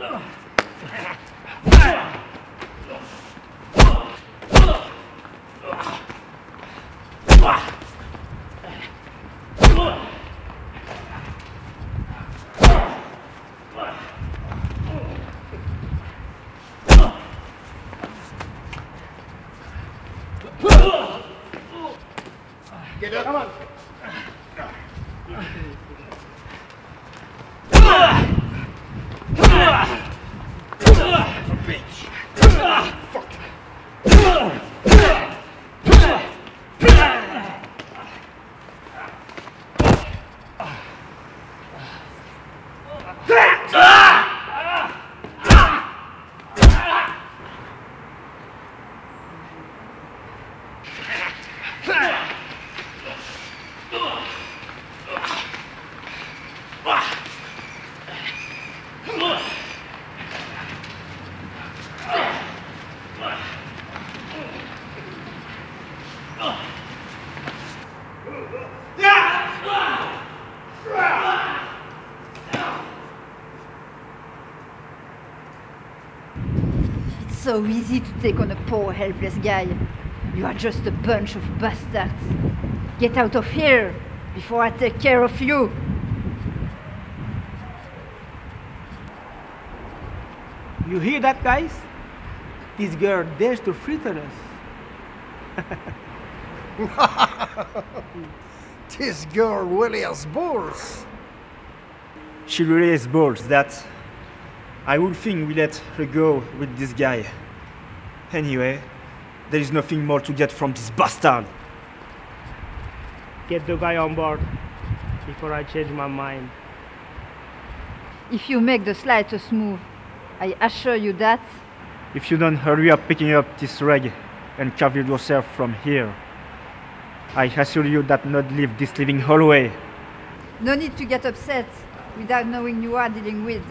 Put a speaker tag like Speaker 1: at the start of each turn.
Speaker 1: Get up. Come on. Bitch. Fuck.
Speaker 2: It's so easy to take on a poor, helpless guy. You are just a bunch of bastards. Get out of here before I take care of you.
Speaker 3: You hear that, guys? This girl dares to threaten us.
Speaker 1: This girl really has balls.
Speaker 4: She really has balls, that I would think we let her go with this guy. Anyway, there is nothing more to get from this bastard.
Speaker 3: Get the guy on board before I change my mind.
Speaker 2: If you make the slightest move, I assure you that...
Speaker 4: If you don't hurry up picking up this rag and cover yourself from here, I assure you that not leave this living hallway.
Speaker 2: No need to get upset without knowing you are dealing with.